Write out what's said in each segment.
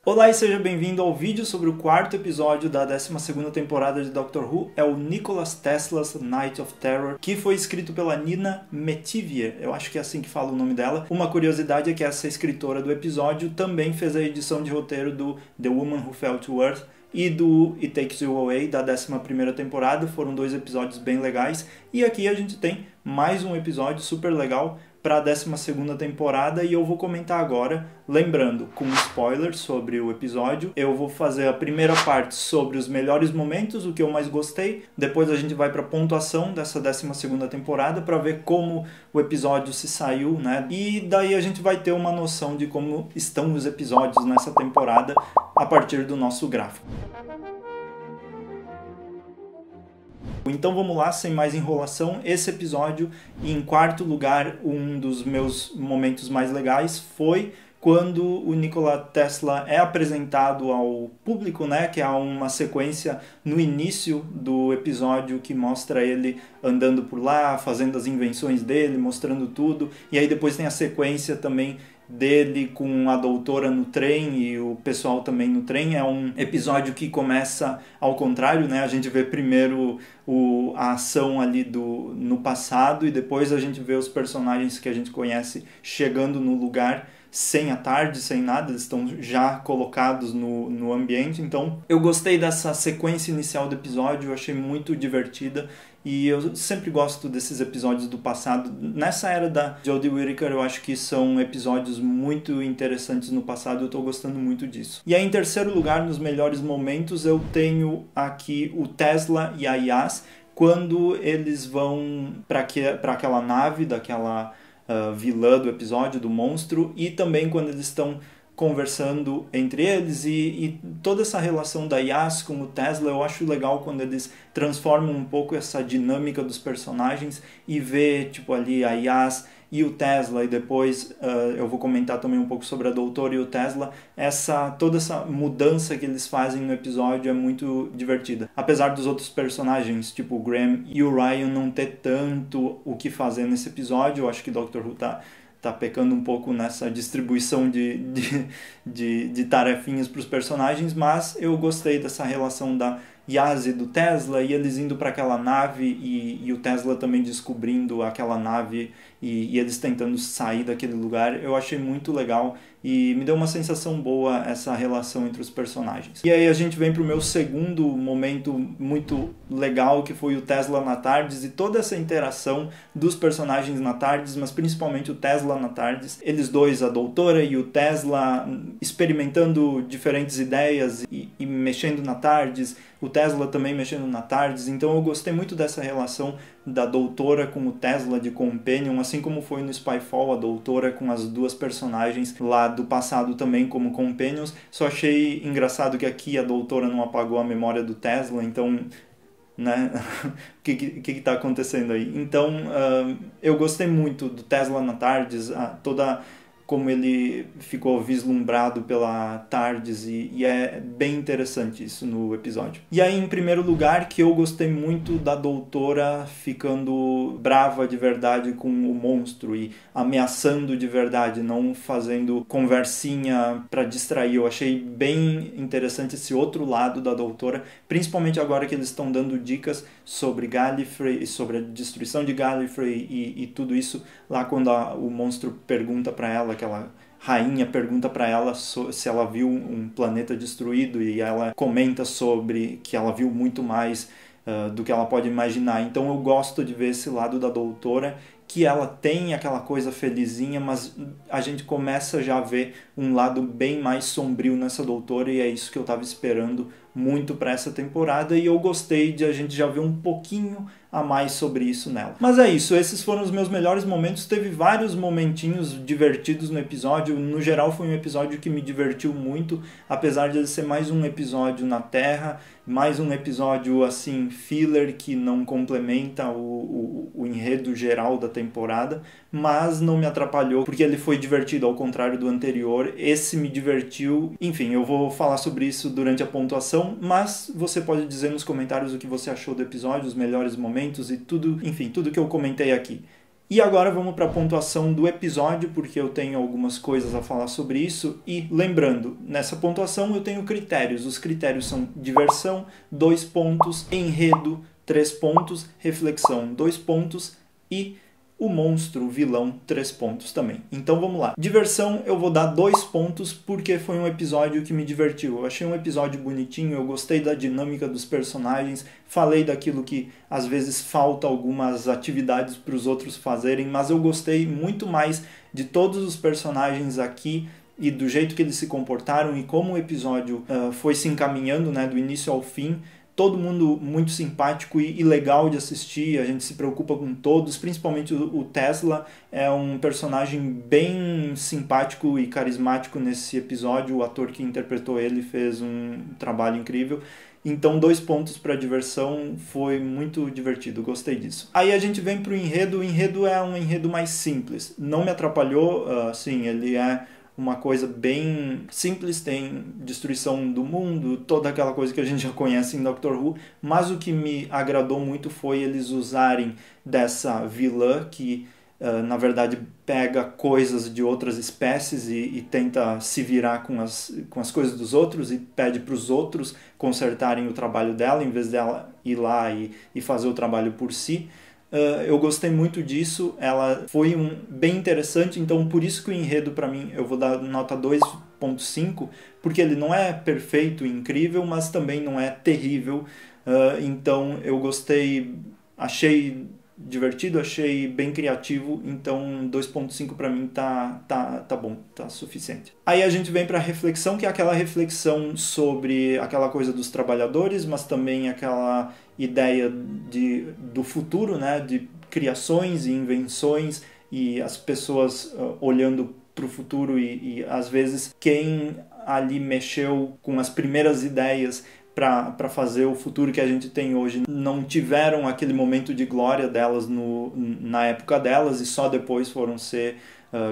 Olá e seja bem-vindo ao vídeo sobre o quarto episódio da 12ª temporada de Doctor Who. É o Nicholas Tesla's Night of Terror, que foi escrito pela Nina Metivier, eu acho que é assim que fala o nome dela. Uma curiosidade é que essa escritora do episódio também fez a edição de roteiro do The Woman Who Fell to Earth e do It Takes You Away, da 11ª temporada. Foram dois episódios bem legais. E aqui a gente tem mais um episódio super legal para a 12ª temporada e eu vou comentar agora, lembrando, com spoilers sobre o episódio. Eu vou fazer a primeira parte sobre os melhores momentos, o que eu mais gostei, depois a gente vai para a pontuação dessa 12ª temporada para ver como o episódio se saiu, né? E daí a gente vai ter uma noção de como estão os episódios nessa temporada a partir do nosso gráfico. Então vamos lá, sem mais enrolação. Esse episódio, em quarto lugar, um dos meus momentos mais legais foi quando o Nikola Tesla é apresentado ao público, né, que há uma sequência no início do episódio que mostra ele andando por lá, fazendo as invenções dele, mostrando tudo, e aí depois tem a sequência também dele com a doutora no trem e o pessoal também no trem. É um episódio que começa ao contrário, né? A gente vê primeiro a ação ali no passado e depois a gente vê os personagens que a gente conhece chegando no lugar sem a tarde, sem nada, eles estão já colocados no ambiente. Então eu gostei dessa sequência inicial do episódio, eu achei muito divertida. E eu sempre gosto desses episódios do passado. Nessa era da Jodie Whittaker, eu acho que são episódios muito interessantes no passado. Eu estou gostando muito disso. E aí, em terceiro lugar, nos melhores momentos, eu tenho aqui o Tesla e a Yas, quando eles vão para aquela nave daquela vilã do episódio, do monstro, e também quando eles estão conversando entre eles e toda essa relação da Yas com o Tesla. Eu acho legal quando eles transformam um pouco essa dinâmica dos personagens e vê tipo ali a Yas e o Tesla, e depois eu vou comentar também um pouco sobre a doutora e o Tesla. Toda essa mudança que eles fazem no episódio é muito divertida. Apesar dos outros personagens, tipo o Graham e o Ryan, não ter tanto o que fazer nesse episódio, eu acho que Doctor Who tá pecando um pouco nessa distribuição de tarefinhas para os personagens, mas eu gostei dessa relação da Yas e do Tesla, e eles indo para aquela nave e o Tesla também descobrindo aquela nave e eles tentando sair daquele lugar. Eu achei muito legal e me deu uma sensação boa essa relação entre os personagens. E aí a gente vem para o meu segundo momento muito legal, que foi o Tesla na TARDIS e toda essa interação dos personagens na TARDIS, mas principalmente o Tesla na TARDIS. Eles dois, a doutora e o Tesla, experimentando diferentes ideias e mexendo na TARDIS, o Tesla também mexendo na TARDIS. Então eu gostei muito dessa relação da doutora com o Tesla de Companion, assim como foi no Spyfall, a doutora com as duas personagens lá do passado também como Companions. Só achei engraçado que aqui a doutora não apagou a memória do Tesla, então, né, o que está acontecendo aí? Então, eu gostei muito do Tesla na TARDIS, toda como ele ficou vislumbrado pela TARDIS, e é bem interessante isso no episódio. E aí, em primeiro lugar, que eu gostei muito da doutora ficando brava de verdade com o monstro e ameaçando de verdade, não fazendo conversinha para distrair. Eu achei bem interessante esse outro lado da doutora, principalmente agora que eles estão dando dicas sobre Gallifrey, sobre a destruição de Gallifrey e tudo isso, lá quando o monstro pergunta para ela, aquela rainha pergunta para ela se ela viu um planeta destruído, e ela comenta sobre que ela viu muito mais do que ela pode imaginar. Então eu gosto de ver esse lado da doutora, que ela tem aquela coisa felizinha, mas a gente começa já a ver um lado bem mais sombrio nessa doutora, e é isso que eu estava esperando muito para essa temporada, e eu gostei de a gente já ver um pouquinho a mais sobre isso nela. Mas é isso, esses foram os meus melhores momentos. Teve vários momentinhos divertidos no episódio. No geral foi um episódio que me divertiu muito, apesar de ele ser mais um episódio na Terra, mais um episódio assim filler que não complementa o enredo geral da temporada, mas não me atrapalhou porque ele foi divertido, ao contrário do anterior. Esse me divertiu. Enfim, eu vou falar sobre isso durante a pontuação, mas você pode dizer nos comentários o que você achou do episódio, os melhores momentos e tudo, enfim, tudo que eu comentei aqui. E agora vamos para a pontuação do episódio, porque eu tenho algumas coisas a falar sobre isso. E lembrando, nessa pontuação eu tenho critérios. Os critérios são diversão, 2 pontos, enredo, 3 pontos, reflexão, 2 pontos e o monstro, o vilão, 3 pontos também. Então vamos lá. Diversão eu vou dar 2 pontos porque foi um episódio que me divertiu. Eu achei um episódio bonitinho, eu gostei da dinâmica dos personagens, falei daquilo que às vezes falta algumas atividades para os outros fazerem, mas eu gostei muito mais de todos os personagens aqui e do jeito que eles se comportaram e como o episódio foi se encaminhando, né, do início ao fim. Todo mundo muito simpático e legal de assistir, a gente se preocupa com todos, principalmente o Tesla é um personagem bem simpático e carismático nesse episódio, o ator que interpretou ele fez um trabalho incrível. Então 2 pontos para diversão, foi muito divertido, gostei disso. Aí a gente vem para o enredo é um enredo mais simples, não me atrapalhou, sim, ele é uma coisa bem simples, tem destruição do mundo, toda aquela coisa que a gente já conhece em Doctor Who, mas o que me agradou muito foi eles usarem dessa vilã que, na verdade, pega coisas de outras espécies e tenta se virar com as coisas dos outros e pede para os outros consertarem o trabalho dela, em vez dela ir lá e fazer o trabalho por si. Eu gostei muito disso, ela foi bem interessante, então por isso que o enredo para mim eu vou dar nota 2.5, porque ele não é perfeito, incrível, mas também não é terrível, então eu gostei, achei divertido, achei bem criativo, então 2.5 para mim tá bom, tá suficiente. Aí a gente vem para a reflexão, que é aquela reflexão sobre aquela coisa dos trabalhadores, mas também aquela ideia do futuro, né, de criações e invenções e as pessoas olhando para o futuro e às vezes quem ali mexeu com as primeiras ideias para fazer o futuro que a gente tem hoje não tiveram aquele momento de glória delas na época delas e só depois foram ser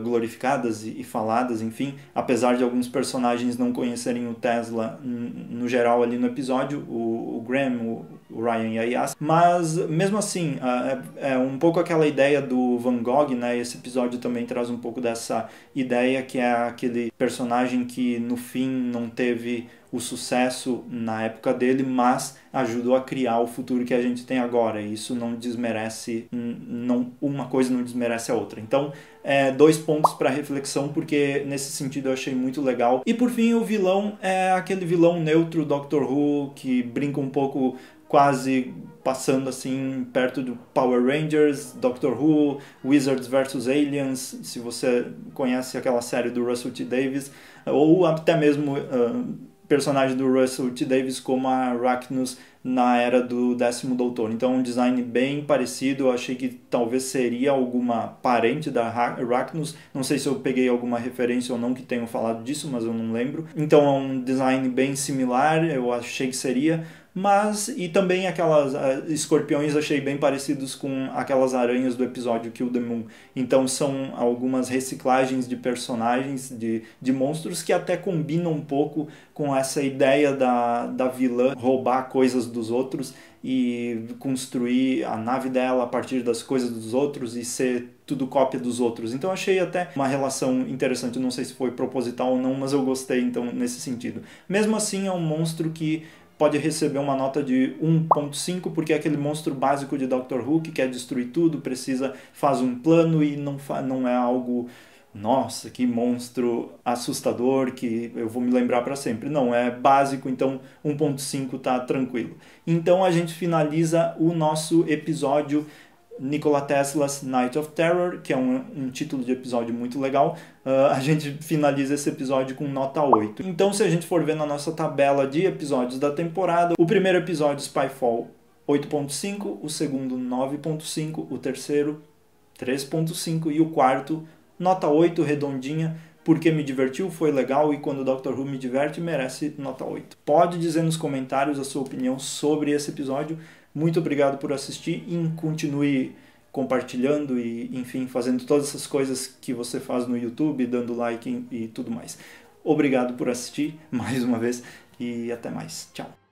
glorificadas e faladas, enfim, apesar de alguns personagens não conhecerem o Tesla no geral ali no episódio, o Graham, o Ryan e a Yas, mas mesmo assim é um pouco aquela ideia do Van Gogh, né? Esse episódio também traz um pouco dessa ideia que é aquele personagem que no fim não teve o sucesso na época dele, mas ajudou a criar o futuro que a gente tem agora. E isso não desmerece, uma coisa não desmerece a outra. Então, 2 pontos para reflexão, porque nesse sentido eu achei muito legal. E por fim, o vilão é aquele vilão neutro Doctor Who, que brinca um pouco quase passando assim perto do Power Rangers, Doctor Who, Wizards vs Aliens, se você conhece aquela série do Russell T Davies, ou até mesmo personagem do Russell T Davies como a Arachnus na era do 10º Doutor. Então um design bem parecido, eu achei que talvez seria alguma parente da Arachnus, não sei se eu peguei alguma referência ou não que tenham falado disso, mas eu não lembro. Então é um design bem similar, eu achei que seria, mas e também aquelas escorpiões achei bem parecidos com aquelas aranhas do episódio Kill the Moon. Então são algumas reciclagens de personagens, de monstros que até combinam um pouco com essa ideia da vilã roubar coisas dos outros e construir a nave dela a partir das coisas dos outros e ser tudo cópia dos outros. Então achei até uma relação interessante, não sei se foi proposital ou não, mas eu gostei então nesse sentido. Mesmo assim é um monstro que pode receber uma nota de 1.5, porque é aquele monstro básico de Doctor Who que quer destruir tudo, faz um plano e não é algo, nossa, que monstro assustador que eu vou me lembrar para sempre. Não, é básico, então 1.5 tá tranquilo. Então a gente finaliza o nosso episódio Nikola Tesla's Night of Terror, que é um título de episódio muito legal. A gente finaliza esse episódio com nota 8. Então, se a gente for ver na nossa tabela de episódios da temporada, o primeiro episódio, Spyfall, 8.5, o segundo, 9.5, o terceiro, 3.5 e o quarto, nota 8, redondinha, porque me divertiu, foi legal e quando o Doctor Who me diverte, merece nota 8. Pode dizer nos comentários a sua opinião sobre esse episódio. Muito obrigado por assistir e continue compartilhando e, enfim, fazendo todas essas coisas que você faz no YouTube, dando like e tudo mais. Obrigado por assistir mais uma vez e até mais. Tchau.